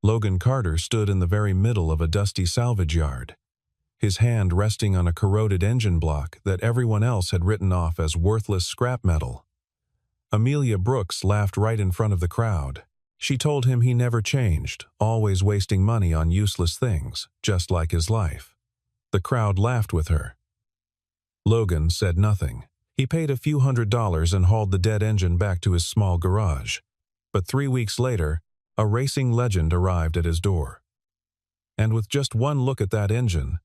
Logan Carter stood in the very middle of a dusty salvage yard, his hand resting on a corroded engine block that everyone else had written off as worthless scrap metal. Amelia Brooks laughed right in front of the crowd. She told him he never changed, always wasting money on useless things, just like his life. The crowd laughed with her. Logan said nothing. He paid a few $100s and hauled the dead engine back to his small garage. But 3 weeks later, a racing legend arrived at his door. And with just one look at that engine,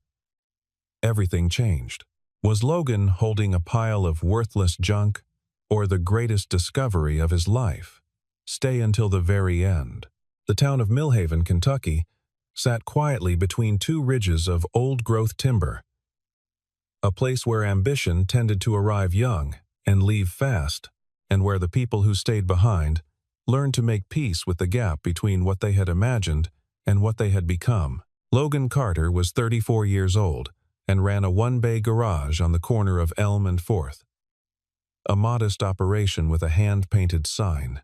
everything changed. Was Logan holding a pile of worthless junk, or the greatest discovery of his life? Stay until the very end. The town of Millhaven, Kentucky, sat quietly between two ridges of old-growth timber, a place where ambition tended to arrive young and leave fast, and where the people who stayed behind learned to make peace with the gap between what they had imagined and what they had become. Logan Carter was 34 years old and ran a one-bay garage on the corner of Elm and 4th. A modest operation with a hand-painted sign,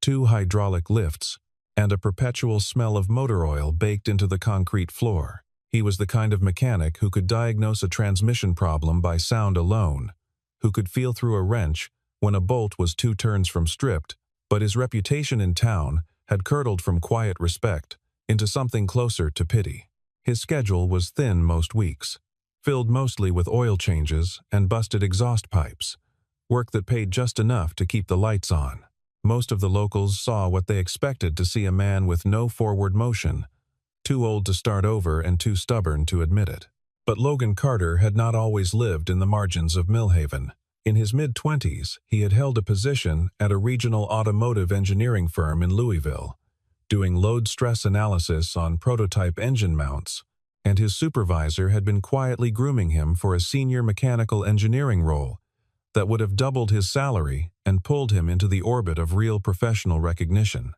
2 hydraulic lifts, and a perpetual smell of motor oil baked into the concrete floor. He was the kind of mechanic who could diagnose a transmission problem by sound alone, who could feel through a wrench when a bolt was 2 turns from stripped, but his reputation in town had curdled from quiet respect into something closer to pity. His schedule was thin most weeks, filled mostly with oil changes and busted exhaust pipes, work that paid just enough to keep the lights on. Most of the locals saw what they expected to see: a man with no forward motion, too old to start over and too stubborn to admit it. But Logan Carter had not always lived in the margins of Millhaven. In his mid-20s, he had held a position at a regional automotive engineering firm in Louisville, doing load stress analysis on prototype engine mounts, and his supervisor had been quietly grooming him for a senior mechanical engineering role that would have doubled his salary and pulled him into the orbit of real professional recognition.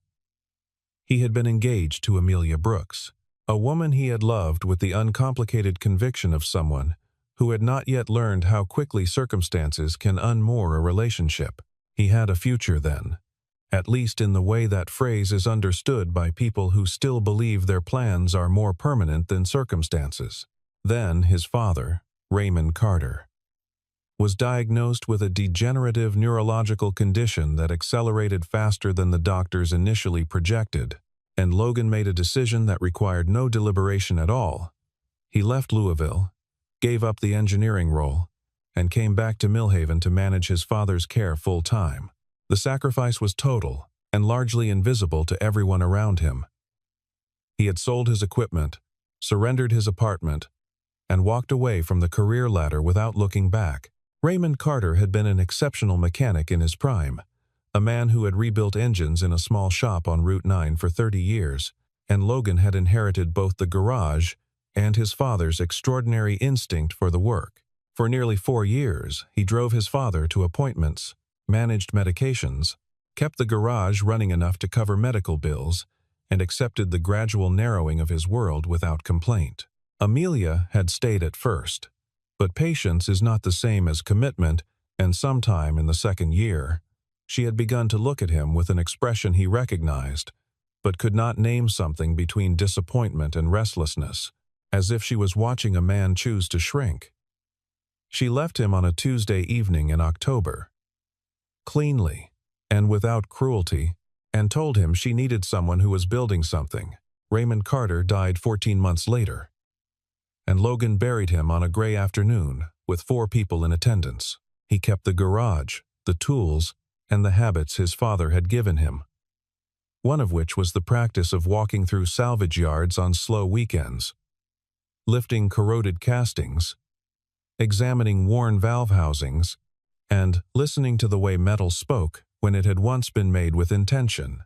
He had been engaged to Amelia Brooks, a woman he had loved with the uncomplicated conviction of someone who had not yet learned how quickly circumstances can unmoor a relationship. He had a future then, at least in the way that phrase is understood by people who still believe their plans are more permanent than circumstances. Then his father, Raymond Carter, was diagnosed with a degenerative neurological condition that accelerated faster than the doctors initially projected, and Logan made a decision that required no deliberation at all. He left Louisville, gave up the engineering role, and came back to Millhaven to manage his father's care full-time. The sacrifice was total and largely invisible to everyone around him. He had sold his equipment, surrendered his apartment, and walked away from the career ladder without looking back. Raymond Carter had been an exceptional mechanic in his prime, a man who had rebuilt engines in a small shop on Route 9 for 30 years, and Logan had inherited both the garage and his father's extraordinary instinct for the work. For nearly 4 years, he drove his father to appointments, managed medications, kept the garage running enough to cover medical bills, and accepted the gradual narrowing of his world without complaint. Amelia had stayed at first, but patience is not the same as commitment, and sometime in the 2nd year, she had begun to look at him with an expression he recognized, but could not name, something between disappointment and restlessness, as if she was watching a man choose to shrink. She left him on a Tuesday evening in October, cleanly and without cruelty, and told him she needed someone who was building something. Raymond Carter died 14 months later, and Logan buried him on a gray afternoon with 4 people in attendance. He kept the garage, the tools, and the habits his father had given him, one of which was the practice of walking through salvage yards on slow weekends, lifting corroded castings, examining worn valve housings, and listening to the way metal spoke when it had once been made with intention.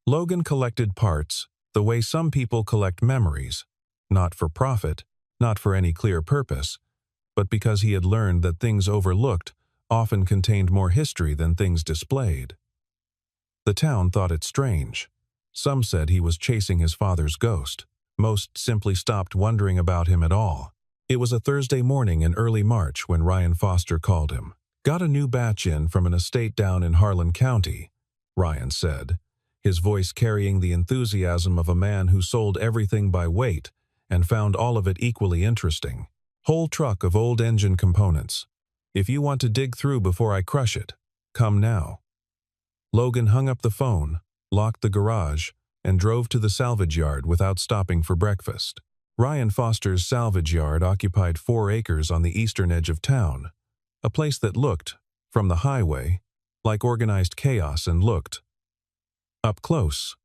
Logan collected parts the way some people collect memories, not for profit, not for any clear purpose, but because he had learned that things overlooked often contained more history than things displayed. The town thought it strange. Some said he was chasing his father's ghost. Most simply stopped wondering about him at all. It was a Thursday morning in early March when Ryan Foster called him. "Got a new batch in from an estate down in Harlan County," Ryan said, his voice carrying the enthusiasm of a man who sold everything by weight and found all of it equally interesting. "Whole truck of old engine components. If you want to dig through before I crush it, come now." Logan hung up the phone, locked the garage, and drove to the salvage yard without stopping for breakfast. Ryan Foster's salvage yard occupied 4 acres on the eastern edge of town, a place that looked, from the highway, like organized chaos and looked, up close,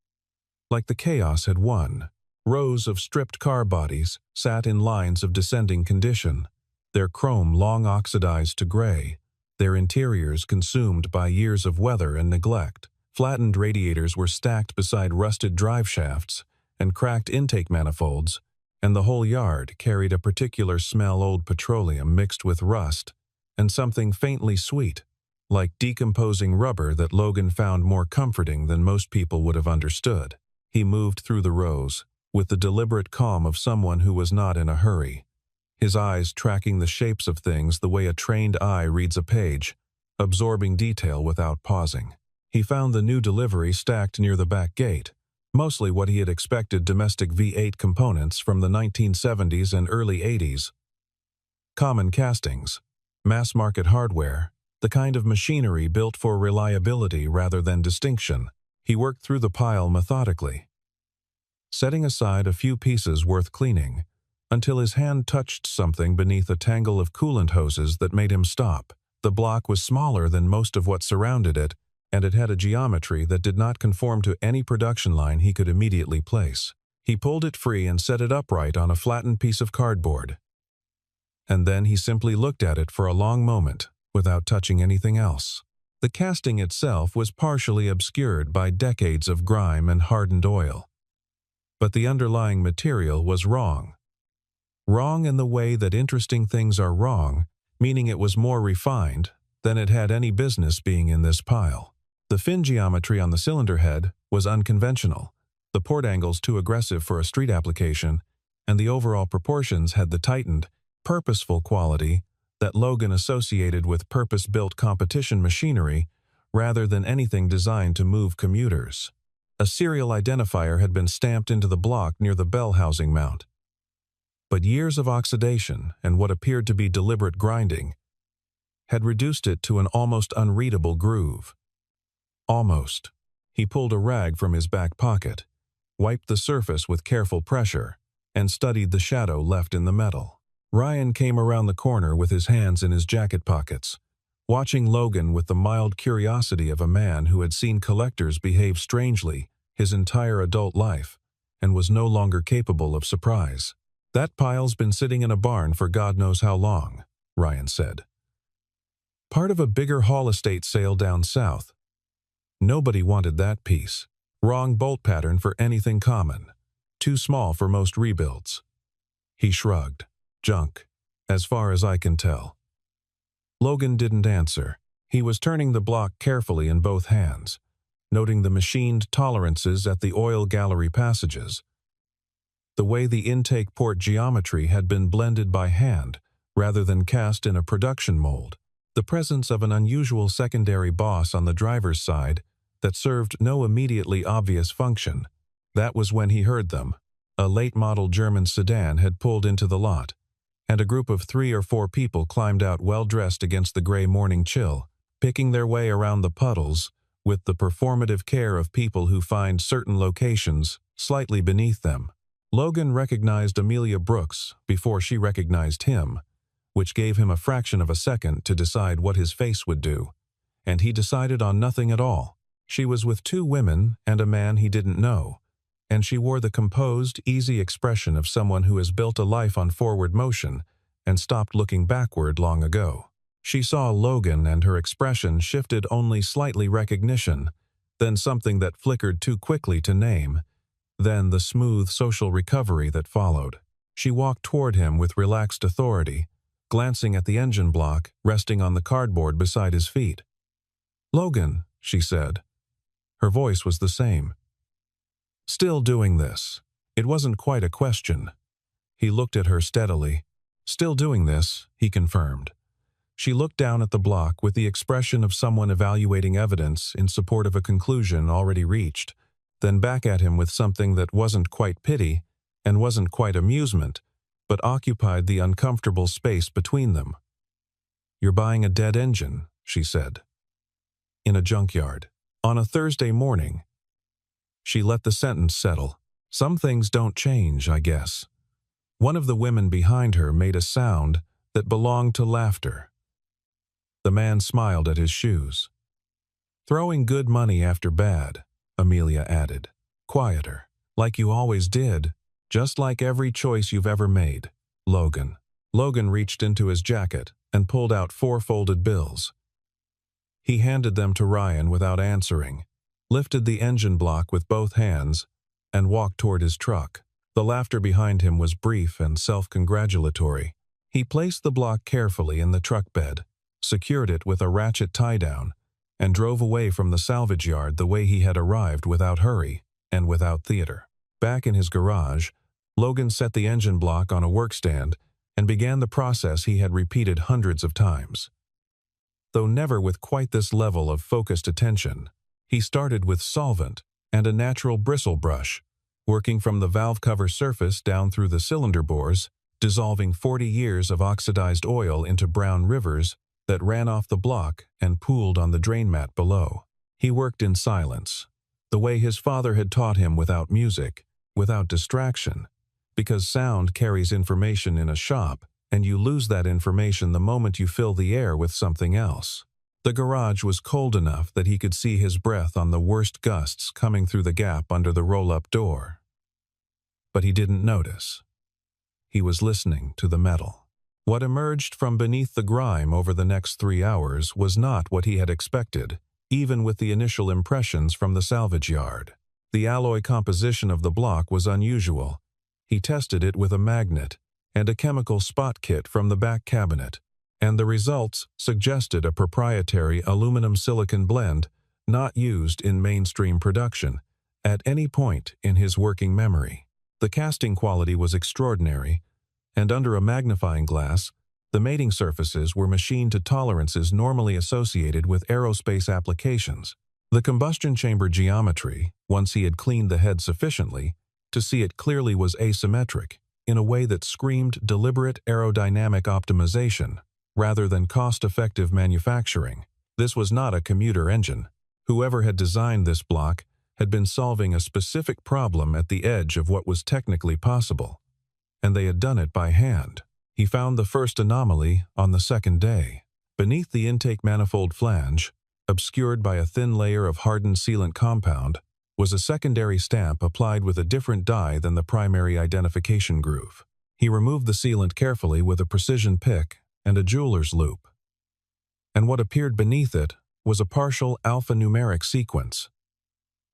like the chaos had won. Rows of stripped car bodies sat in lines of descending condition, their chrome long oxidized to gray, their interiors consumed by years of weather and neglect. Flattened radiators were stacked beside rusted drive shafts and cracked intake manifolds, and the whole yard carried a particular smell: old petroleum mixed with rust and something faintly sweet, like decomposing rubber, that Logan found more comforting than most people would have understood. He moved through the rows with the deliberate calm of someone who was not in a hurry, his eyes tracking the shapes of things the way a trained eye reads a page, absorbing detail without pausing. He found the new delivery stacked near the back gate, mostly what he had expected: domestic V8 components from the 1970s and early 80s. Common castings, mass-market hardware, the kind of machinery built for reliability rather than distinction. He worked through the pile methodically, setting aside a few pieces worth cleaning, until his hand touched something beneath a tangle of coolant hoses that made him stop. The block was smaller than most of what surrounded it, and it had a geometry that did not conform to any production line he could immediately place. He pulled it free and set it upright on a flattened piece of cardboard. And then he simply looked at it for a long moment, without touching anything else. The casting itself was partially obscured by decades of grime and hardened oil. But the underlying material was wrong. Wrong in the way that interesting things are wrong, meaning it was more refined than it had any business being in this pile. The fin geometry on the cylinder head was unconventional, the port angles too aggressive for a street application, and the overall proportions had the tightened, purposeful quality that Logan associated with purpose-built competition machinery rather than anything designed to move commuters. A serial identifier had been stamped into the block near the bell housing mount. But years of oxidation and what appeared to be deliberate grinding had reduced it to an almost unreadable groove. Almost. He pulled a rag from his back pocket, wiped the surface with careful pressure, and studied the shadow left in the metal. Ryan came around the corner with his hands in his jacket pockets, watching Logan with the mild curiosity of a man who had seen collectors behave strangely his entire adult life and was no longer capable of surprise. "That pile's been sitting in a barn for God knows how long," Ryan said. "Part of a bigger Hall estate sale down south. Nobody wanted that piece. Wrong bolt pattern for anything common. Too small for most rebuilds." He shrugged. "Junk, as far as I can tell." Logan didn't answer. He was turning the block carefully in both hands, noting the machined tolerances at the oil gallery passages, the way the intake port geometry had been blended by hand rather than cast in a production mold, the presence of an unusual secondary boss on the driver's side that served no immediately obvious function. That was when he heard them. A late-model German sedan had pulled into the lot, and a group of 3 or 4 people climbed out well-dressed against the gray morning chill, picking their way around the puddles with the performative care of people who find certain locations slightly beneath them. Logan recognized Amelia Brooks before she recognized him, which gave him a fraction of a second to decide what his face would do, and he decided on nothing at all. She was with 2 women and a man he didn't know, and she wore the composed, easy expression of someone who has built a life on forward motion and stopped looking backward long ago. She saw Logan and her expression shifted only slightly: recognition, then something that flickered too quickly to name, then the smooth social recovery that followed. She walked toward him with relaxed authority, glancing at the engine block resting on the cardboard beside his feet. "Logan," she said. Her voice was the same. "Still doing this?" It wasn't quite a question. He looked at her steadily. "Still doing this," he confirmed. She looked down at the block with the expression of someone evaluating evidence in support of a conclusion already reached, then back at him with something that wasn't quite pity and wasn't quite amusement, but occupied the uncomfortable space between them. "You're buying a dead engine," she said. "In a junkyard. On a Thursday morning." She let the sentence settle. "Some things don't change, I guess." One of the women behind her made a sound that belonged to laughter. The man smiled at his shoes. "Throwing good money after bad," Amelia added, quieter. "Like you always did, just like every choice you've ever made, Logan." Logan reached into his jacket and pulled out 4 folded bills. He handed them to Ryan without answering, lifted the engine block with both hands, and walked toward his truck. The laughter behind him was brief and self-congratulatory. He placed the block carefully in the truck bed, secured it with a ratchet tie-down, and drove away from the salvage yard the way he had arrived, without hurry and without theater. Back in his garage, Logan set the engine block on a workstand and began the process he had repeated hundreds of times. Though never with quite this level of focused attention, he started with solvent and a natural bristle brush, working from the valve cover surface down through the cylinder bores, dissolving 40 years of oxidized oil into brown rivers that ran off the block and pooled on the drain mat below. He worked in silence, the way his father had taught him, without music, without distraction, because sound carries information in a shop, and you lose that information the moment you fill the air with something else. The garage was cold enough that he could see his breath on the worst gusts coming through the gap under the roll-up door. But he didn't notice. He was listening to the metal. What emerged from beneath the grime over the next 3 hours was not what he had expected, even with the initial impressions from the salvage yard. The alloy composition of the block was unusual. He tested it with a magnet and a chemical spot kit from the back cabinet, and the results suggested a proprietary aluminum-silicon blend not used in mainstream production at any point in his working memory. The casting quality was extraordinary, and under a magnifying glass, the mating surfaces were machined to tolerances normally associated with aerospace applications. The combustion chamber geometry, once he had cleaned the head sufficiently to see it clearly, was asymmetric, in a way that screamed deliberate aerodynamic optimization, rather than cost-effective manufacturing. This was not a commuter engine. Whoever had designed this block had been solving a specific problem at the edge of what was technically possible, and they had done it by hand. He found the first anomaly on the second day. Beneath the intake manifold flange, obscured by a thin layer of hardened sealant compound, was a secondary stamp applied with a different dye than the primary identification groove. He removed the sealant carefully with a precision pick and a jeweler's loop. And what appeared beneath it was a partial alphanumeric sequence.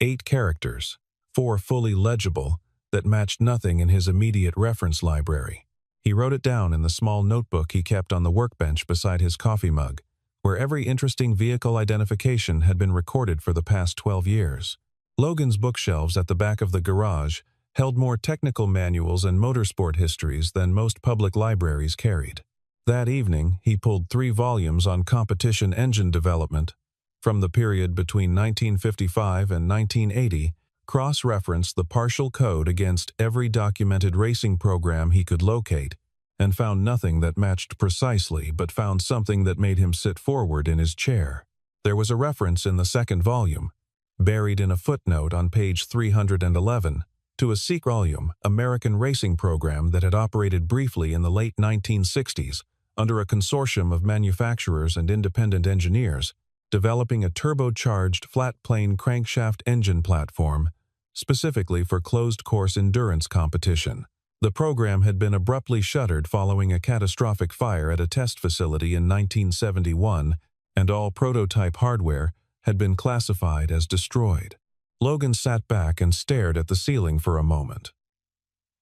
8 characters, 4 fully legible, that matched nothing in his immediate reference library. He wrote it down in the small notebook he kept on the workbench beside his coffee mug, where every interesting vehicle identification had been recorded for the past 12 years. Logan's bookshelves at the back of the garage held more technical manuals and motorsport histories than most public libraries carried. That evening, he pulled 3 volumes on competition engine development from the period between 1955 and 1980, cross-referenced the partial code against every documented racing program he could locate, and found nothing that matched precisely, but found something that made him sit forward in his chair. There was a reference in the second volume, buried in a footnote on page 311, to a secret volume American racing program that had operated briefly in the late 1960s under a consortium of manufacturers and independent engineers, developing a turbocharged flat-plane crankshaft engine platform specifically for closed-course endurance competition. The program had been abruptly shuttered following a catastrophic fire at a test facility in 1971, and all prototype hardware had been classified as destroyed. Logan sat back and stared at the ceiling for a moment.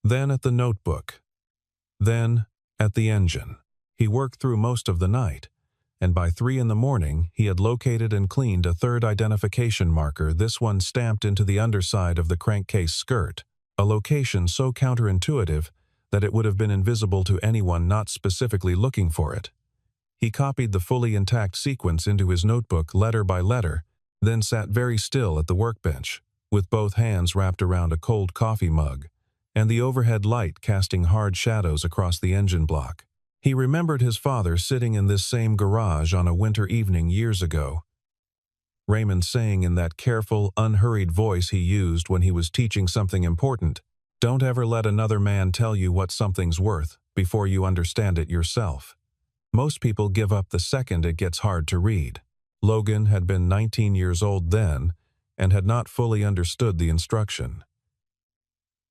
Then at the notebook. Then at the engine. He worked through most of the night, and by 3 in the morning he had located and cleaned a third identification marker, this one stamped into the underside of the crankcase skirt, a location so counterintuitive that it would have been invisible to anyone not specifically looking for it. He copied the fully intact sequence into his notebook letter by letter, then sat very still at the workbench, with both hands wrapped around a cold coffee mug, and the overhead light casting hard shadows across the engine block. He remembered his father sitting in this same garage on a winter evening years ago. Raymond saying in that careful, unhurried voice he used when he was teaching something important, "Don't ever let another man tell you what something's worth before you understand it yourself." Most people give up the second it gets hard to read. Logan had been 19 years old then and had not fully understood the instruction.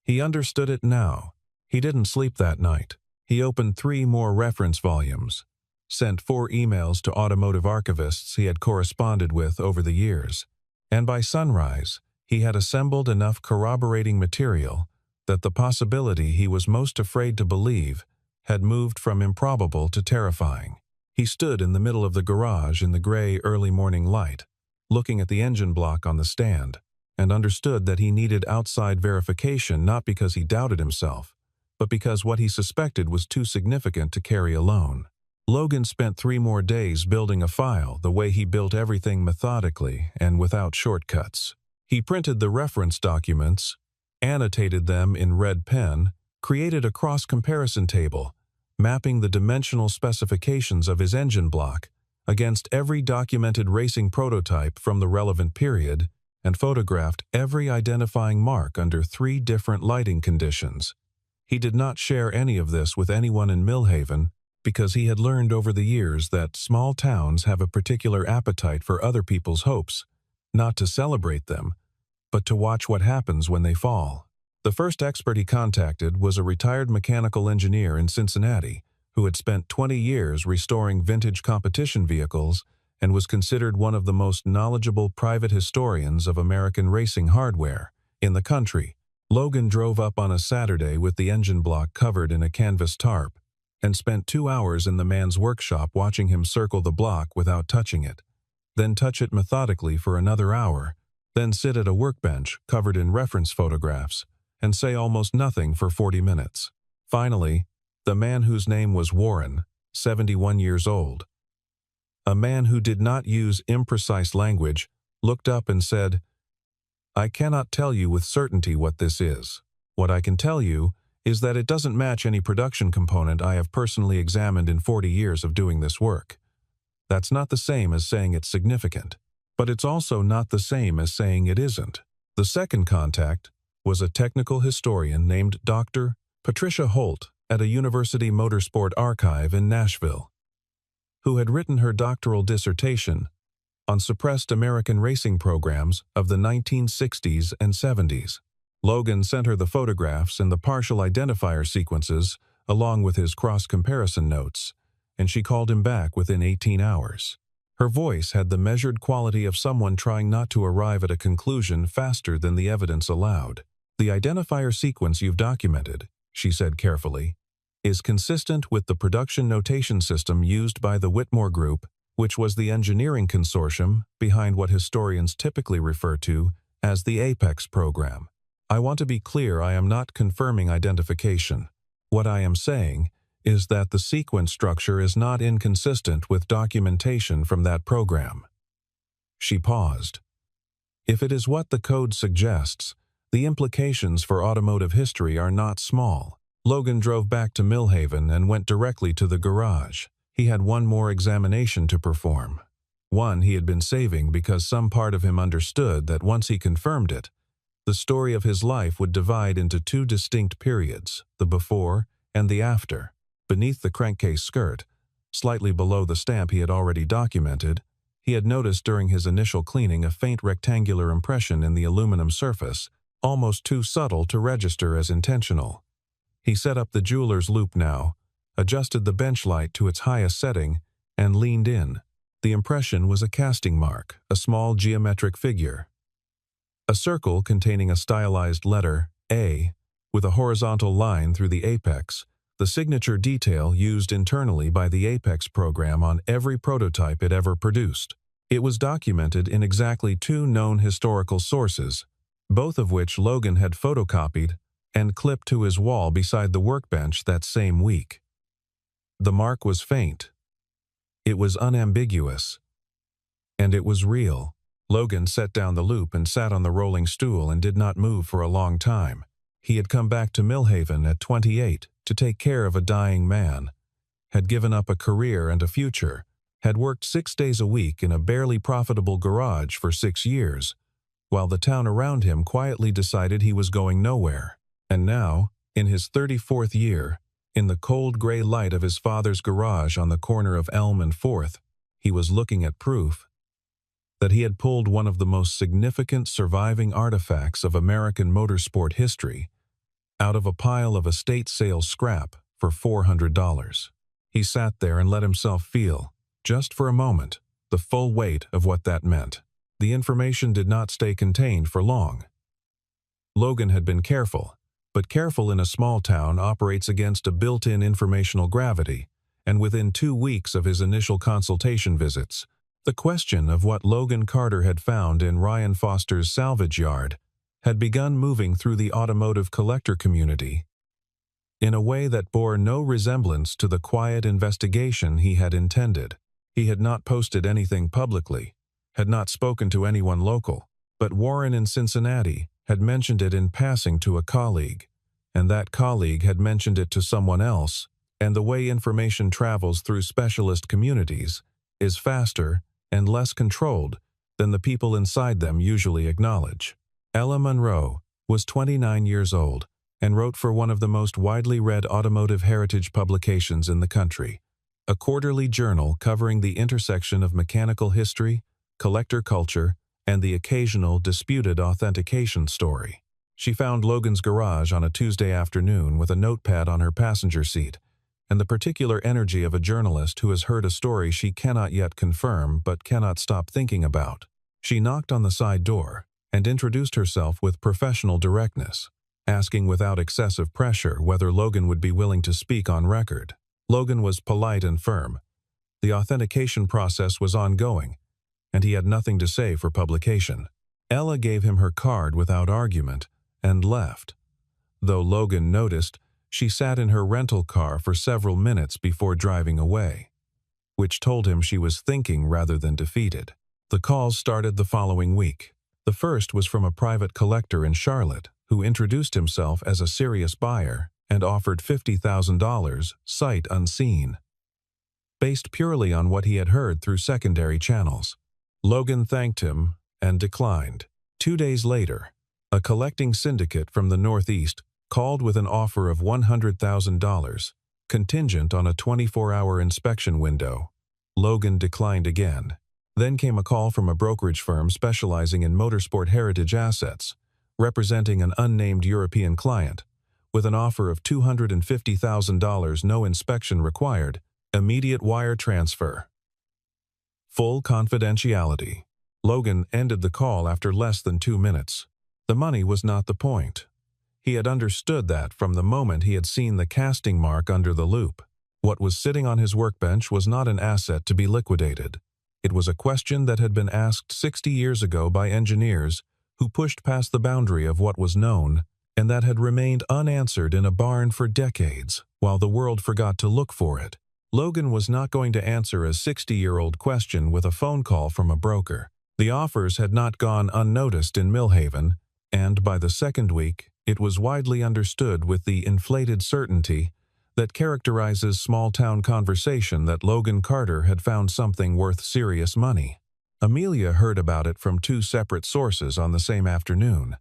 He understood it now. He didn't sleep that night. He opened 3 more reference volumes, sent 4 emails to automotive archivists he had corresponded with over the years, and by sunrise, he had assembled enough corroborating material that the possibility he was most afraid to believe had moved from improbable to terrifying. He stood in the middle of the garage in the gray early morning light, looking at the engine block on the stand, and understood that he needed outside verification not because he doubted himself, but because what he suspected was too significant to carry alone. Logan spent 3 more days building a file the way he built everything methodically and without shortcuts. He printed the reference documents, annotated them in red pen, created a cross-comparison table, mapping the dimensional specifications of his engine block against every documented racing prototype from the relevant period, and photographed every identifying mark under 3 different lighting conditions. He did not share any of this with anyone in Millhaven because he had learned over the years that small towns have a particular appetite for other people's hopes, not to celebrate them, but to watch what happens when they fall. The first expert he contacted was a retired mechanical engineer in Cincinnati who had spent 20 years restoring vintage competition vehicles and was considered one of the most knowledgeable private historians of American racing hardware in the country. Logan drove up on a Saturday with the engine block covered in a canvas tarp and spent 2 hours in the man's workshop watching him circle the block without touching it, then touch it methodically for another hour, then sit at a workbench covered in reference photographs and say almost nothing for 40 minutes. Finally, the man whose name was Warren, 71 years old, a man who did not use imprecise language, looked up and said, "I cannot tell you with certainty what this is. What I can tell you is that it doesn't match any production component I have personally examined in 40 years of doing this work. That's not the same as saying it's significant, but it's also not the same as saying it isn't." The second contact was a technical historian named Dr. Patricia Holt at a University Motorsport Archive in Nashville, who had written her doctoral dissertation on suppressed American racing programs of the 1960s and 70s. Logan sent her the photographs and the partial identifier sequences along with his cross-comparison notes, and she called him back within 18 hours. Her voice had the measured quality of someone trying not to arrive at a conclusion faster than the evidence allowed. "The identifier sequence you've documented," she said carefully, "is consistent with the production notation system used by the Whitmore Group, which was the engineering consortium behind what historians typically refer to as the Apex program. I want to be clear, I am not confirming identification. What I am saying is that the sequence structure is not inconsistent with documentation from that program." She paused. If it is what the code suggests, the implications for automotive history are not small. Logan drove back to Millhaven and went directly to the garage. He had one more examination to perform. One he had been saving because some part of him understood that once he confirmed it, the story of his life would divide into 2 distinct periods, the before and the after. Beneath the crankcase skirt, slightly below the stamp he had already documented, he had noticed during his initial cleaning a faint rectangular impression in the aluminum surface, almost too subtle to register as intentional. He set up the jeweler's loop now, adjusted the bench light to its highest setting, and leaned in. The impression was a casting mark, a small geometric figure. A circle containing a stylized letter, A, with a horizontal line through the apex, the signature detail used internally by the Apex program on every prototype it ever produced. It was documented in exactly 2 known historical sources, both of which Logan had photocopied and clipped to his wall beside the workbench that same week. The mark was faint. It was unambiguous. And it was real. Logan set down the loop and sat on the rolling stool and did not move for a long time. He had come back to Millhaven at 28 to take care of a dying man, had given up a career and a future, had worked 6 days a week in a barely profitable garage for 6 years, while the town around him quietly decided he was going nowhere. And now, in his 34th year, in the cold gray light of his father's garage on the corner of Elm and 4th, he was looking at proof that he had pulled one of the most significant surviving artifacts of American motorsport history out of a pile of estate sale scrap for $400. He sat there and let himself feel, just for a moment, the full weight of what that meant. The information did not stay contained for long. Logan had been careful, but careful in a small town operates against a built-in informational gravity, and within 2 weeks of his initial consultation visits, the question of what Logan Carter had found in Ryan Foster's salvage yard had begun moving through the automotive collector community in a way that bore no resemblance to the quiet investigation he had intended. He had not posted anything publicly, had not spoken to anyone local, but Warren in Cincinnati had mentioned it in passing to a colleague, and that colleague had mentioned it to someone else, and the way information travels through specialist communities is faster and less controlled than the people inside them usually acknowledge. Ella Monroe was 29 years old and wrote for one of the most widely read automotive heritage publications in the country, a quarterly journal covering the intersection of mechanical history, collector culture, and the occasional disputed authentication story. She found Logan's garage on a Tuesday afternoon with a notepad on her passenger seat, and the particular energy of a journalist who has heard a story she cannot yet confirm but cannot stop thinking about. She knocked on the side door and introduced herself with professional directness, asking without excessive pressure whether Logan would be willing to speak on record. Logan was polite and firm. The authentication process was ongoing, and he had nothing to say for publication. Ella gave him her card without argument and left, though Logan noticed she sat in her rental car for several minutes before driving away, which told him she was thinking rather than defeated. The calls started the following week. The first was from a private collector in Charlotte who introduced himself as a serious buyer and offered $50,000 sight unseen, based purely on what he had heard through secondary channels. Logan thanked him and declined. 2 days later, a collecting syndicate from the Northeast called with an offer of $100,000, contingent on a 24-hour inspection window. Logan declined again. Then came a call from a brokerage firm specializing in motorsport heritage assets, representing an unnamed European client, with an offer of $250,000, no inspection required, immediate wire transfer. Full confidentiality. Logan ended the call after less than 2 minutes. The money was not the point. He had understood that from the moment he had seen the casting mark under the loop. What was sitting on his workbench was not an asset to be liquidated. It was a question that had been asked 60 years ago by engineers who pushed past the boundary of what was known, and that had remained unanswered in a barn for decades, while the world forgot to look for it. Logan was not going to answer a 60-year-old question with a phone call from a broker. The offers had not gone unnoticed in Millhaven, and by the second week, it was widely understood with the inflated certainty that characterizes small-town conversation that Logan Carter had found something worth serious money. Amelia heard about it from 2 separate sources on the same afternoon,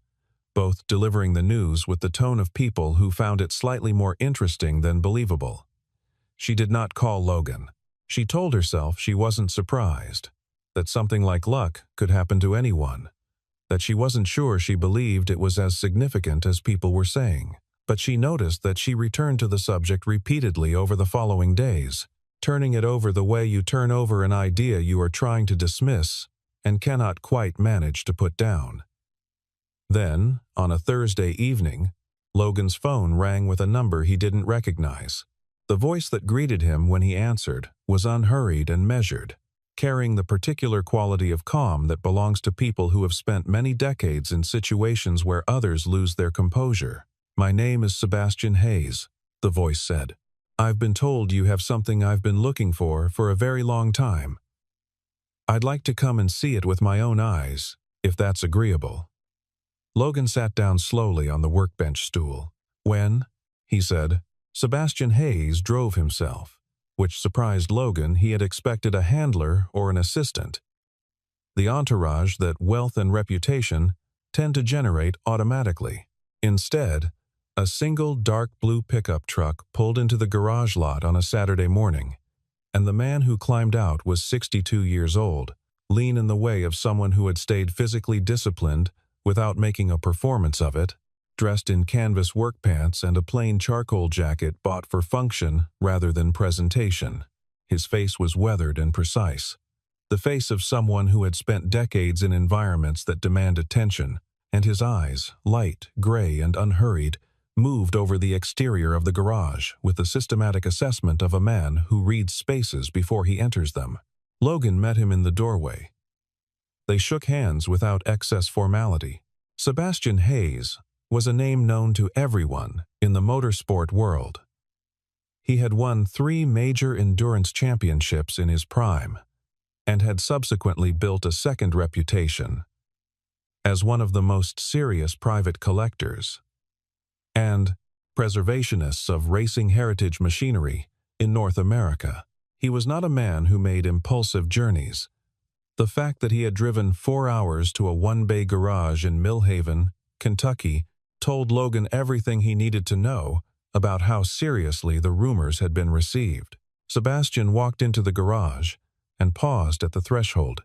both delivering the news with the tone of people who found it slightly more interesting than believable. She did not call Logan. She told herself she wasn't surprised, that something like luck could happen to anyone, that she wasn't sure she believed it was as significant as people were saying. But she noticed that she returned to the subject repeatedly over the following days, turning it over the way you turn over an idea you are trying to dismiss and cannot quite manage to put down. Then, on a Thursday evening, Logan's phone rang with a number he didn't recognize. The voice that greeted him when he answered was unhurried and measured, carrying the particular quality of calm that belongs to people who have spent many decades in situations where others lose their composure. "My name is Sebastian Hayes," the voice said. "I've been told you have something I've been looking for a very long time." I'd like to come and see it with my own eyes, if that's agreeable. Logan sat down slowly on the workbench stool. When, he said, Sebastian Hayes drove himself, which surprised Logan. He had expected a handler or an assistant, the entourage that wealth and reputation tend to generate automatically. Instead, a single dark blue pickup truck pulled into the garage lot on a Saturday morning, and the man who climbed out was 62 years old, lean in the way of someone who had stayed physically disciplined without making a performance of it, dressed in canvas work pants and a plain charcoal jacket bought for function rather than presentation. His face was weathered and precise, the face of someone who had spent decades in environments that demand attention, and his eyes, light, gray, and unhurried, moved over the exterior of the garage with the systematic assessment of a man who reads spaces before he enters them. Logan met him in the doorway. They shook hands without excess formality. Sebastian Hayes was a name known to everyone in the motorsport world. He had won 3 major endurance championships in his prime, and had subsequently built a second reputation as one of the most serious private collectors and preservationists of racing heritage machinery in North America. He was not a man who made impulsive journeys. The fact that he had driven 4 hours to a one-bay garage in Millhaven, Kentucky, told Logan everything he needed to know about how seriously the rumors had been received. Sebastian walked into the garage and paused at the threshold,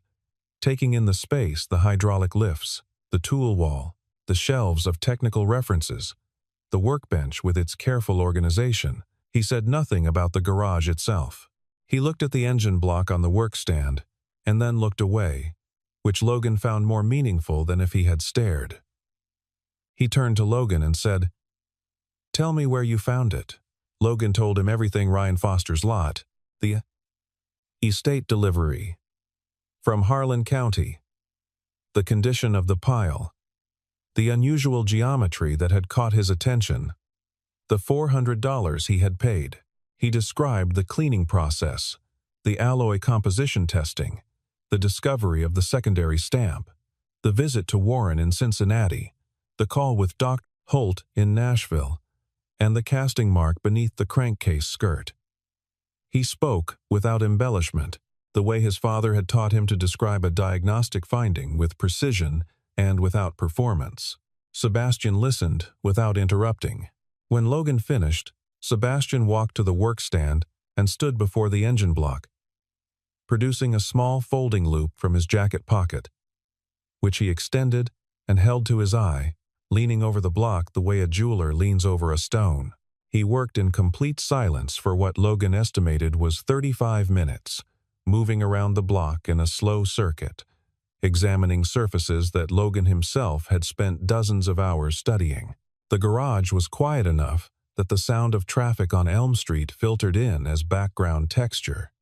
taking in the space, the hydraulic lifts, the tool wall, the shelves of technical references, the workbench with its careful organization. He said nothing about the garage itself. He looked at the engine block on the workstand and then looked away, which Logan found more meaningful than if he had stared. He turned to Logan and said, "Tell me where you found it." Logan told him everything: Ryan Foster's lot, the estate delivery from Harlan County, the condition of the pile, the unusual geometry that had caught his attention, the $400 he had paid. He described the cleaning process, the alloy composition testing, the discovery of the secondary stamp, the visit to Warren in Cincinnati, the call with Doc Holt in Nashville, and the casting mark beneath the crankcase skirt. He spoke without embellishment, the way his father had taught him to describe a diagnostic finding, with precision and without performance. Sebastian listened without interrupting. When Logan finished, Sebastian walked to the workstand and stood before the engine block, producing a small folding loop from his jacket pocket, which he extended and held to his eye, leaning over the block the way a jeweler leans over a stone. He worked in complete silence for what Logan estimated was 35 minutes, moving around the block in a slow circuit, examining surfaces that Logan himself had spent dozens of hours studying. The garage was quiet enough that the sound of traffic on Elm Street filtered in as background texture.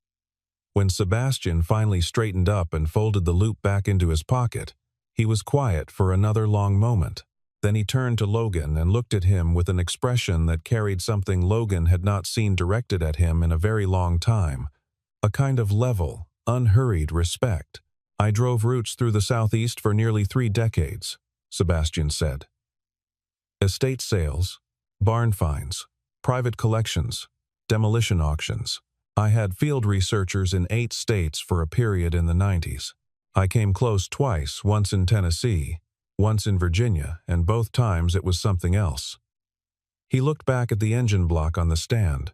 When Sebastian finally straightened up and folded the loop back into his pocket, he was quiet for another long moment. Then he turned to Logan and looked at him with an expression that carried something Logan had not seen directed at him in a very long time, a kind of level, unhurried respect. "I drove routes through the Southeast for nearly 3 decades, Sebastian said. Estate sales, barn finds, private collections, demolition auctions. I had field researchers in 8 states for a period in the 90s. I came close twice, once in Tennessee, once in Virginia, and both times it was something else." He looked back at the engine block on the stand.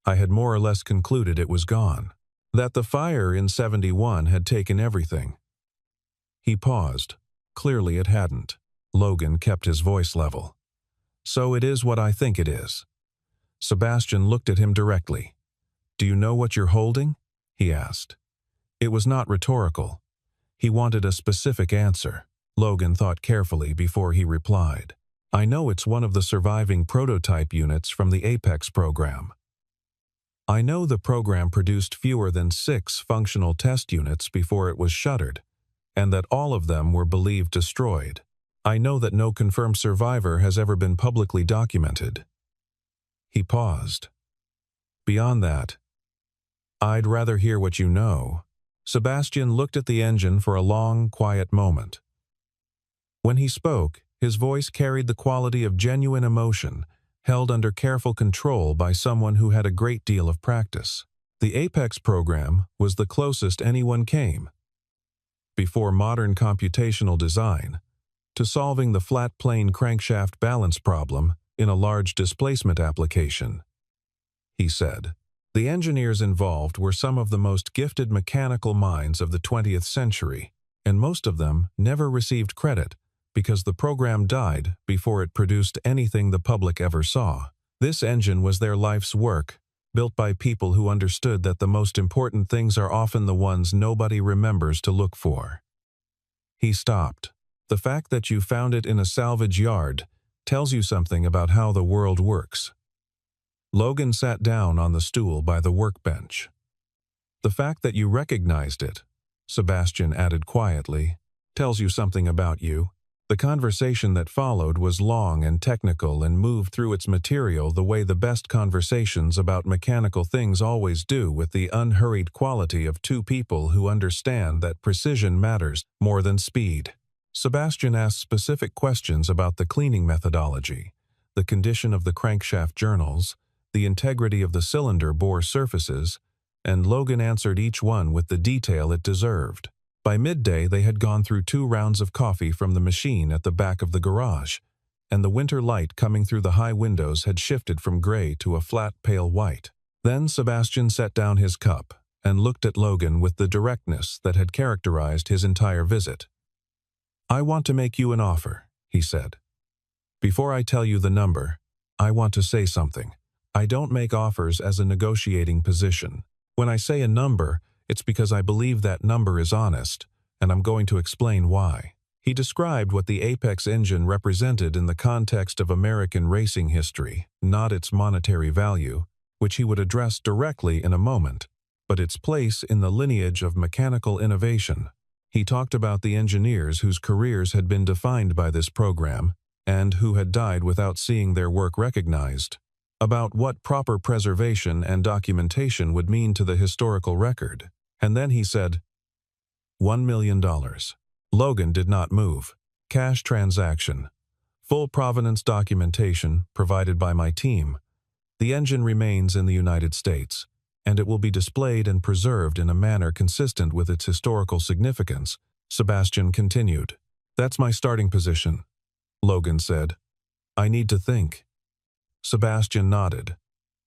"I had more or less concluded it was gone, that the fire in '71 had taken everything." He paused. Clearly it hadn't. Logan kept his voice level. "So it is what I think it is." Sebastian looked at him directly. "Do you know what you're holding?" he asked. It was not rhetorical. He wanted a specific answer. Logan thought carefully before he replied. "I know it's one of the surviving prototype units from the Apex program. I know the program produced fewer than 6 functional test units before it was shuttered, and that all of them were believed destroyed. I know that no confirmed survivor has ever been publicly documented." He paused. "Beyond that, I'd rather hear what you know," Sebastian looked at the engine for a long, quiet moment. When he spoke, his voice carried the quality of genuine emotion, held under careful control by someone who had a great deal of practice. The Apex program was the closest anyone came, before modern computational design, to solving the flat plane crankshaft balance problem in a large displacement application, he said. The engineers involved were some of the most gifted mechanical minds of the 20th century, and most of them never received credit because the program died before it produced anything the public ever saw. This engine was their life's work, built by people who understood that the most important things are often the ones nobody remembers to look for. He stopped. The fact that you found it in a salvage yard tells you something about how the world works. Logan sat down on the stool by the workbench. The fact that you recognized it, Sebastian added quietly, tells you something about you. The conversation that followed was long and technical and moved through its material the way the best conversations about mechanical things always do, with the unhurried quality of two people who understand that precision matters more than speed. Sebastian asked specific questions about the cleaning methodology, the condition of the crankshaft journals, the integrity of the cylinder bore surfaces, and Logan answered each one with the detail it deserved. By midday, they had gone through 2 rounds of coffee from the machine at the back of the garage, and the winter light coming through the high windows had shifted from gray to a flat, pale white. Then Sebastian set down his cup and looked at Logan with the directness that had characterized his entire visit. "I want to make you an offer," he said. "Before I tell you the number, I want to say something. I don't make offers as a negotiating position. When I say a number, it's because I believe that number is honest, and I'm going to explain why." He described what the Apex engine represented in the context of American racing history, not its monetary value, which he would address directly in a moment, but its place in the lineage of mechanical innovation. He talked about the engineers whose careers had been defined by this program and who had died without seeing their work recognized, about what proper preservation and documentation would mean to the historical record. And then he said, $1 million. Logan did not move. Cash transaction. Full provenance documentation provided by my team. The engine remains in the United States, and it will be displayed and preserved in a manner consistent with its historical significance, Sebastian continued. "That's my starting position," Logan said. "I need to think." Sebastian nodded.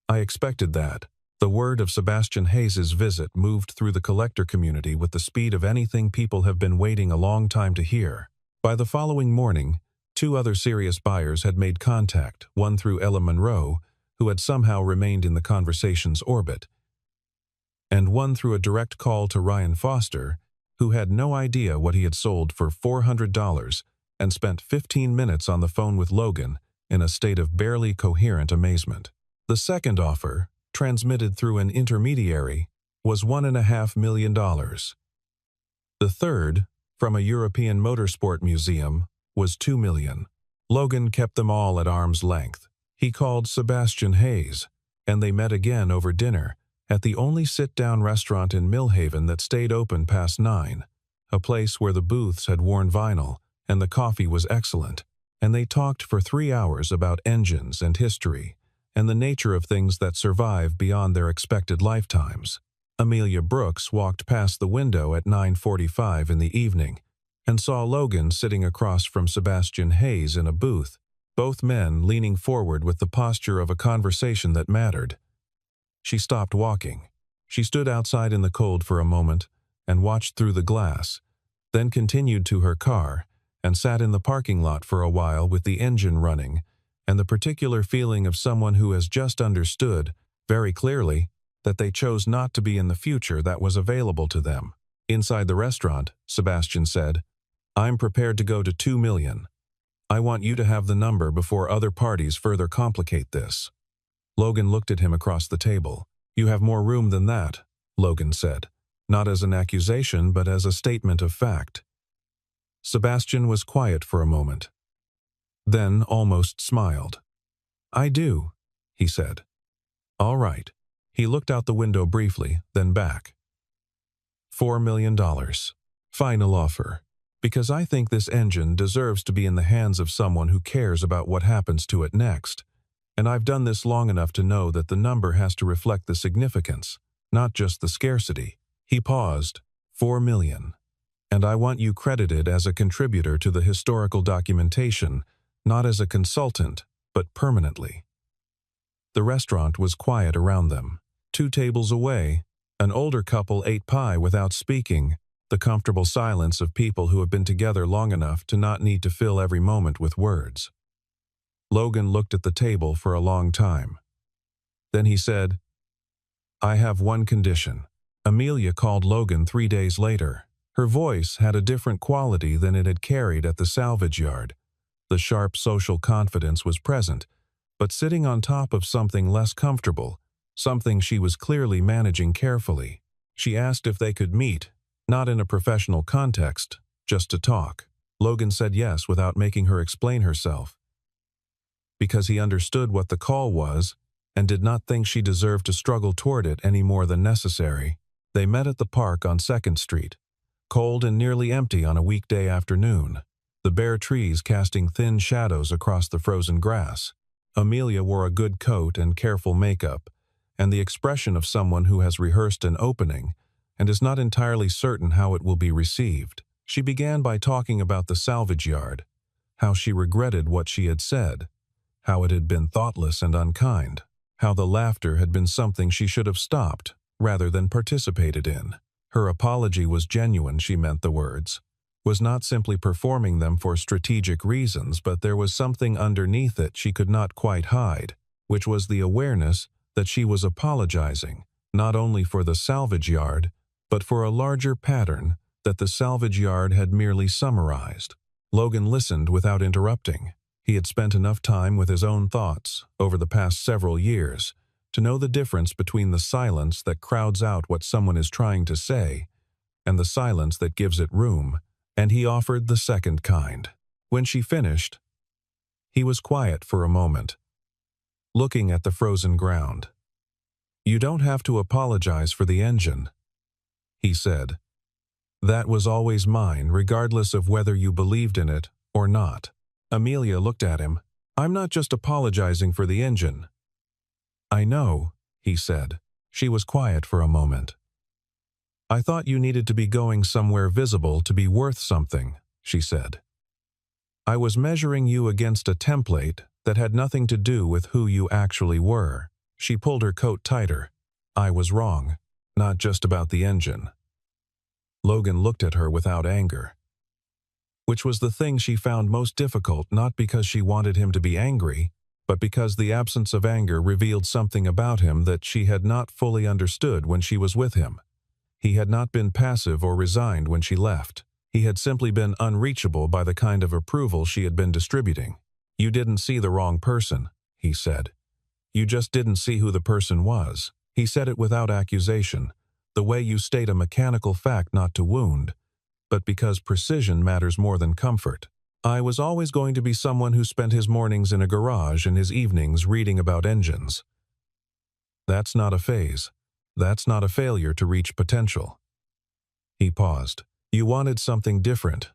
"I expected that." The word of Sebastian Hayes's visit moved through the collector community with the speed of anything people have been waiting a long time to hear. By the following morning, 2 other serious buyers had made contact, one through Ella Monroe, who had somehow remained in the conversation's orbit, and one through a direct call to Ryan Foster, who had no idea what he had sold for $400 and spent 15 minutes on the phone with Logan in a state of barely coherent amazement. The second offer, transmitted through an intermediary, was $1.5 million. The third, from a European motorsport museum, was $2 million. Logan kept them all at arm's length. He called Sebastian Hayes, and they met again over dinner at the only sit-down restaurant in Millhaven that stayed open past 9, a place where the booths had worn vinyl and the coffee was excellent, and they talked for 3 hours about engines and history, and the nature of things that survive beyond their expected lifetimes. Amelia Brooks walked past the window at 9:45 in the evening and saw Logan sitting across from Sebastian Hayes in a booth, both men leaning forward with the posture of a conversation that mattered. She stopped walking. She stood outside in the cold for a moment and watched through the glass, then continued to her car and sat in the parking lot for a while with the engine running and the particular feeling of someone who has just understood, very clearly, that they chose not to be in the future that was available to them. Inside the restaurant, Sebastian said, "I'm prepared to go to $2 million. I want you to have the number before other parties further complicate this." Logan looked at him across the table. "You have more room than that," Logan said, not as an accusation but as a statement of fact. Sebastian was quiet for a moment, then almost smiled. "I do," he said. "All right." He looked out the window briefly, then back. $4 million. Final offer. Because I think this engine deserves to be in the hands of someone who cares about what happens to it next. And I've done this long enough to know that the number has to reflect the significance, not just the scarcity. He paused. 4 million. And I want you credited as a contributor to the historical documentation, not as a consultant, but permanently. The restaurant was quiet around them. 2 tables away, an older couple ate pie without speaking, the comfortable silence of people who have been together long enough to not need to fill every moment with words. Logan looked at the table for a long time. Then he said, "I have one condition." Amelia called Logan 3 days later. Her voice had a different quality than it had carried at the salvage yard. The sharp social confidence was present, but sitting on top of something less comfortable, something she was clearly managing carefully. She asked if they could meet, not in a professional context, just to talk. Logan said yes without making her explain herself, because he understood what the call was and did not think she deserved to struggle toward it any more than necessary. They met at the park on 2nd Street, cold and nearly empty on a weekday afternoon, the bare trees casting thin shadows across the frozen grass. Amelia wore a good coat and careful makeup, and the expression of someone who has rehearsed an opening and is not entirely certain how it will be received. She began by talking about the salvage yard, how she regretted what she had said, how it had been thoughtless and unkind, how the laughter had been something she should have stopped rather than participated in. Her apology was genuine, she meant the words, was not simply performing them for strategic reasons, but there was something underneath it she could not quite hide, which was the awareness that she was apologizing, not only for the salvage yard, but for a larger pattern that the salvage yard had merely summarized. Logan listened without interrupting. He had spent enough time with his own thoughts over the past several years to know the difference between the silence that crowds out what someone is trying to say and the silence that gives it room, and he offered the second kind. When she finished, he was quiet for a moment, looking at the frozen ground. "You don't have to apologize for the engine," he said. "That was always mine, regardless of whether you believed in it or not." Amelia looked at him. "I'm not just apologizing for the engine." "I know," he said. She was quiet for a moment. "I thought you needed to be going somewhere visible to be worth something," she said. "I was measuring you against a template that had nothing to do with who you actually were." She pulled her coat tighter. "I was wrong, not just about the engine." Logan looked at her without anger, which was the thing she found most difficult, not because she wanted him to be angry, but because the absence of anger revealed something about him that she had not fully understood when she was with him. He had not been passive or resigned when she left. He had simply been unreachable by the kind of approval she had been distributing. "You didn't see the wrong person," he said. "You just didn't see who the person was." He said it without accusation, the way you state a mechanical fact not to wound, but because precision matters more than comfort. "I was always going to be someone who spent his mornings in a garage and his evenings reading about engines. That's not a phase. That's not a failure to reach potential." He paused. "You wanted something different.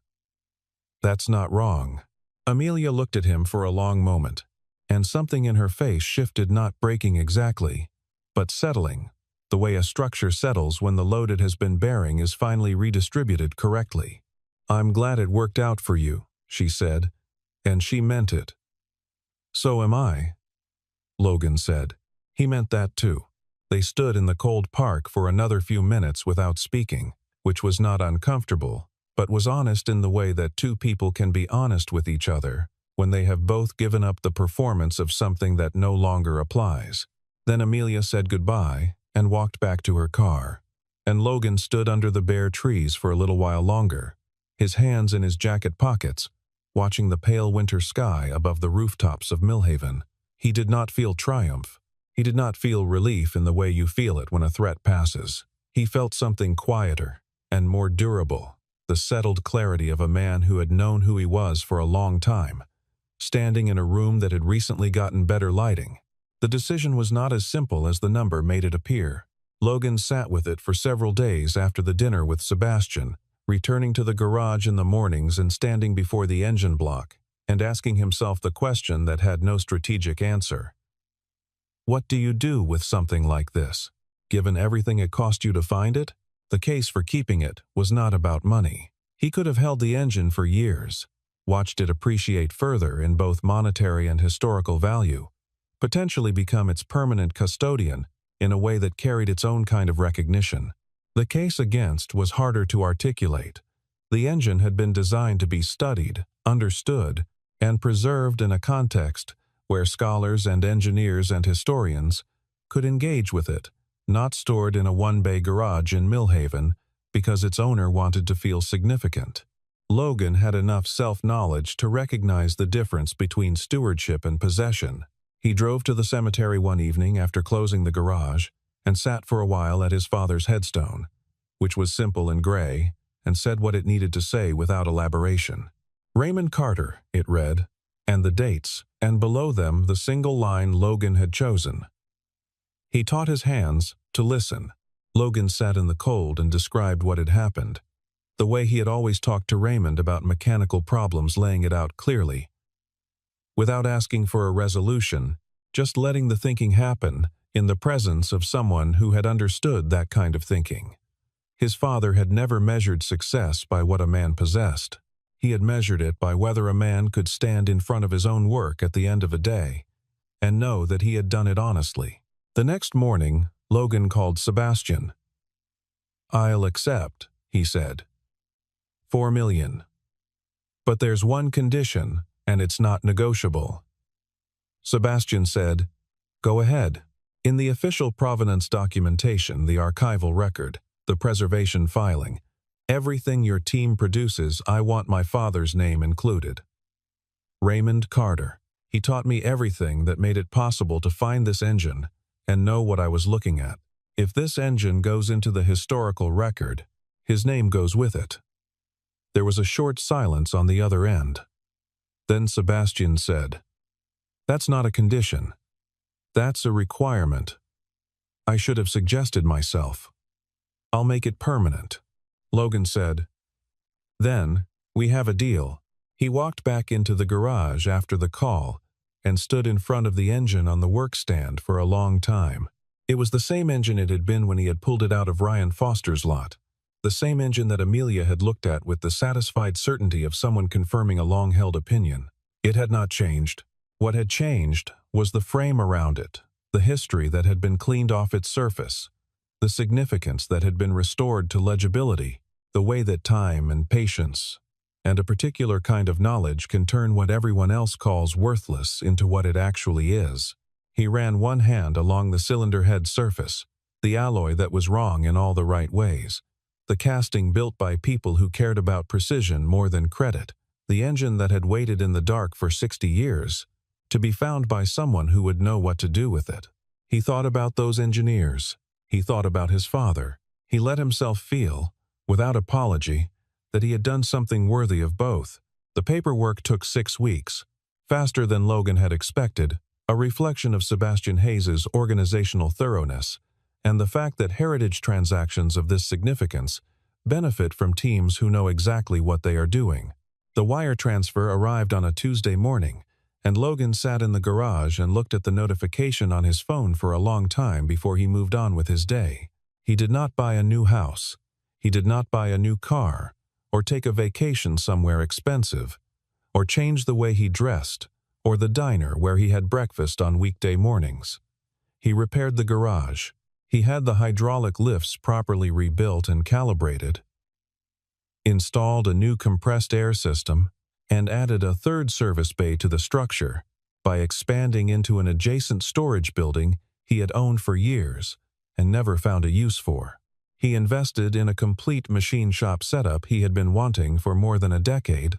That's not wrong." Amelia looked at him for a long moment, and something in her face shifted, not breaking exactly, but settling, the way a structure settles when the load it has been bearing is finally redistributed correctly. "I'm glad it worked out for you," she said, and she meant it. "So am I," Logan said. He meant that too. They stood in the cold park for another few minutes without speaking, which was not uncomfortable, but was honest in the way that two people can be honest with each other when they have both given up the performance of something that no longer applies. Then Amelia said goodbye and walked back to her car, and Logan stood under the bare trees for a little while longer, his hands in his jacket pockets, watching the pale winter sky above the rooftops of Millhaven. He did not feel triumph. He did not feel relief in the way you feel it when a threat passes. He felt something quieter and more durable, the settled clarity of a man who had known who he was for a long time, standing in a room that had recently gotten better lighting. The decision was not as simple as the number made it appear. Logan sat with it for several days after the dinner with Sebastian, returning to the garage in the mornings and standing before the engine block, and asking himself the question that had no strategic answer. What do you do with something like this? Given everything it cost you to find it? The case for keeping it was not about money. He could have held the engine for years, watched it appreciate further in both monetary and historical value, potentially become its permanent custodian in a way that carried its own kind of recognition. The case against was harder to articulate. The engine had been designed to be studied, understood, and preserved in a context where scholars and engineers and historians could engage with it, not stored in a one-bay garage in Millhaven because its owner wanted to feel significant. Logan had enough self-knowledge to recognize the difference between stewardship and possession. He drove to the cemetery one evening after closing the garage and sat for a while at his father's headstone, which was simple and gray, and said what it needed to say without elaboration. Raymond Carter, it read, and the dates, and below them the single line Logan had chosen. He taught his hands to listen. Logan sat in the cold and described what had happened, the way he had always talked to Raymond about mechanical problems, laying it out clearly. Without asking for a resolution, just letting the thinking happen in the presence of someone who had understood that kind of thinking. His father had never measured success by what a man possessed. He had measured it by whether a man could stand in front of his own work at the end of a day and know that he had done it honestly. The next morning, Logan called Sebastian. "I'll accept," he said. "4 million. But there's one condition, and it's not negotiable." Sebastian said, "Go ahead." In the official provenance documentation, the archival record, the preservation filing, everything your team produces, I want my father's name included. Raymond Carter. He taught me everything that made it possible to find this engine and know what I was looking at. If this engine goes into the historical record, his name goes with it. There was a short silence on the other end. Then Sebastian said, "That's not a condition. That's a requirement. I should have suggested myself. I'll make it permanent." Logan said, "Then, we have a deal." He walked back into the garage after the call and stood in front of the engine on the workstand for a long time. It was the same engine it had been when he had pulled it out of Ryan Foster's lot, the same engine that Amelia had looked at with the satisfied certainty of someone confirming a long-held opinion. It had not changed. What had changed was the frame around it, the history that had been cleaned off its surface, the significance that had been restored to legibility, the way that time and patience and a particular kind of knowledge can turn what everyone else calls worthless into what it actually is. He ran one hand along the cylinder head surface, the alloy that was wrong in all the right ways, the casting built by people who cared about precision more than credit, the engine that had waited in the dark for 60 years, to be found by someone who would know what to do with it. He thought about those engineers. He thought about his father. He let himself feel, without apology, that he had done something worthy of both. The paperwork took 6 weeks, faster than Logan had expected, a reflection of Sebastian Hayes's organizational thoroughness, and the fact that heritage transactions of this significance benefit from teams who know exactly what they are doing. The wire transfer arrived on a Tuesday morning, and Logan sat in the garage and looked at the notification on his phone for a long time before he moved on with his day. He did not buy a new house. He did not buy a new car, or take a vacation somewhere expensive, or change the way he dressed, or the diner where he had breakfast on weekday mornings. He repaired the garage. He had the hydraulic lifts properly rebuilt and calibrated, installed a new compressed air system, and added a third service bay to the structure by expanding into an adjacent storage building he had owned for years and never found a use for. He invested in a complete machine shop setup he had been wanting for more than a decade,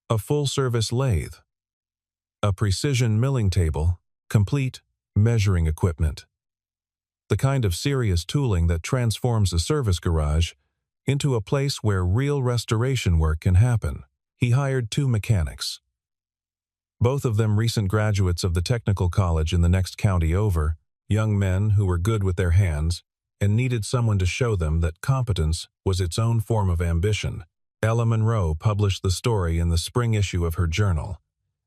a full-service lathe, a precision milling table, complete measuring equipment, the kind of serious tooling that transforms a service garage into a place where real restoration work can happen. He hired 2 mechanics, both of them recent graduates of the technical college in the next county over, young men who were good with their hands and needed someone to show them that competence was its own form of ambition. Ella Monroe published the story in the spring issue of her journal,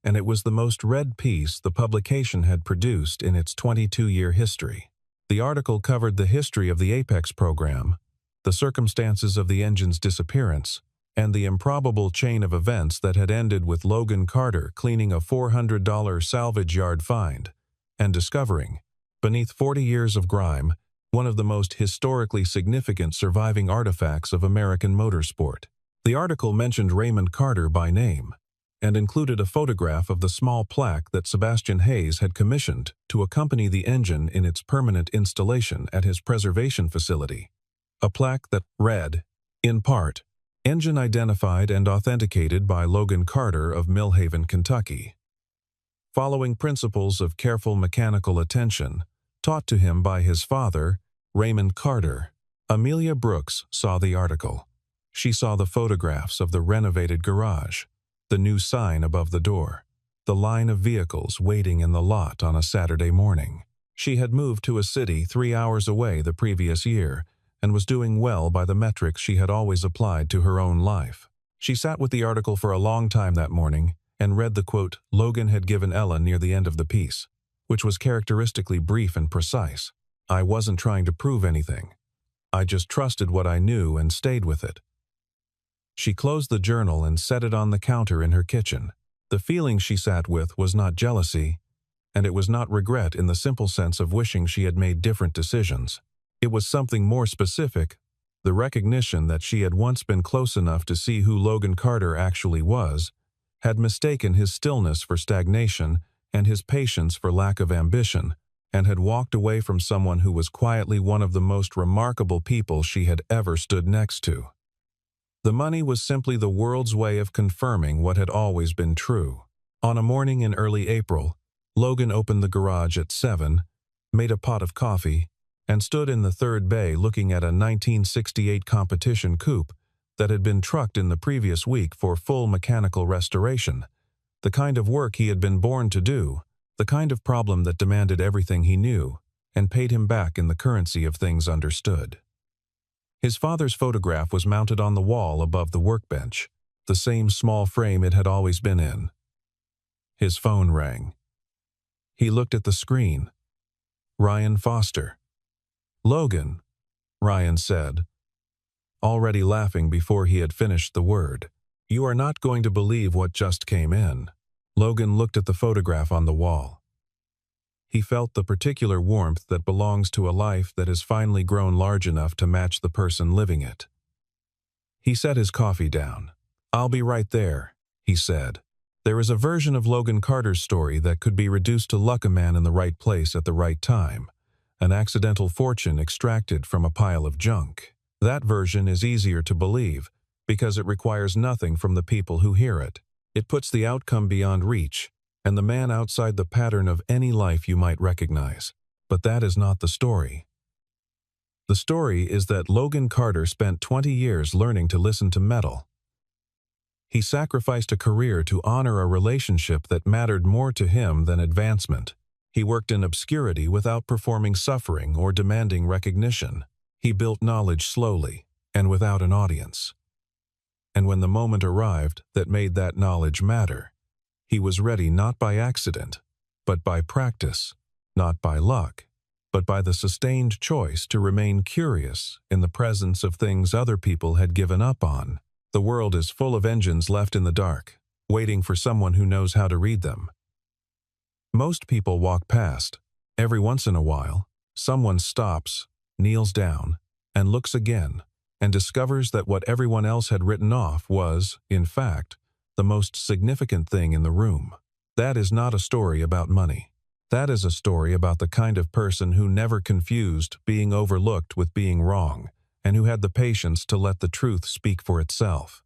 and it was the most read piece the publication had produced in its 22-year history. The article covered the history of the Apex program, the circumstances of the engine's disappearance, and the improbable chain of events that had ended with Logan Carter cleaning a $400 salvage yard find and discovering, beneath 40 years of grime, one of the most historically significant surviving artifacts of American motorsport. The article mentioned Raymond Carter by name and included a photograph of the small plaque that Sebastian Hayes had commissioned to accompany the engine in its permanent installation at his preservation facility. A plaque that read, in part, "Engine identified and authenticated by Logan Carter of Millhaven, Kentucky. Following principles of careful mechanical attention, taught to him by his father, Raymond Carter." Amelia Brooks saw the article. She saw the photographs of the renovated garage, the new sign above the door, the line of vehicles waiting in the lot on a Saturday morning. She had moved to a city 3 hours away the previous year and was doing well by the metrics she had always applied to her own life. She sat with the article for a long time that morning and read the quote Logan had given Ella near the end of the piece, which was characteristically brief and precise. "I wasn't trying to prove anything. I just trusted what I knew and stayed with it." She closed the journal and set it on the counter in her kitchen. The feeling she sat with was not jealousy, and it was not regret in the simple sense of wishing she had made different decisions. It was something more specific, the recognition that she had once been close enough to see who Logan Carter actually was, had mistaken his stillness for stagnation and his patience for lack of ambition, and had walked away from someone who was quietly one of the most remarkable people she had ever stood next to. The money was simply the world's way of confirming what had always been true. On a morning in early April, Logan opened the garage at 7, made a pot of coffee, and stood in the third bay looking at a 1968 competition coupe that had been trucked in the previous week for full mechanical restoration, the kind of work he had been born to do, the kind of problem that demanded everything he knew and paid him back in the currency of things understood. His father's photograph was mounted on the wall above the workbench, the same small frame it had always been in. His phone rang. He looked at the screen. Ryan Foster. "Logan," Ryan said, already laughing before he had finished the word. "You are not going to believe what just came in." Logan looked at the photograph on the wall. He felt the particular warmth that belongs to a life that has finally grown large enough to match the person living it. He set his coffee down. "I'll be right there," he said. There is a version of Logan Carter's story that could be reduced to luck, a man in the right place at the right time, an accidental fortune extracted from a pile of junk. That version is easier to believe because it requires nothing from the people who hear it. It puts the outcome beyond reach, and the man outside the pattern of any life you might recognize. But that is not the story. The story is that Logan Carter spent 20 years learning to listen to metal. He sacrificed a career to honor a relationship that mattered more to him than advancement. He worked in obscurity without performing suffering or demanding recognition. He built knowledge slowly and without an audience. And when the moment arrived that made that knowledge matter, he was ready not by accident, but by practice, not by luck, but by the sustained choice to remain curious in the presence of things other people had given up on. The world is full of engines left in the dark, waiting for someone who knows how to read them. Most people walk past. Every once in a while, someone stops, kneels down, and looks again, and discovers that what everyone else had written off was, in fact, the most significant thing in the room. That is not a story about money. That is a story about the kind of person who never confused being overlooked with being wrong, and who had the patience to let the truth speak for itself.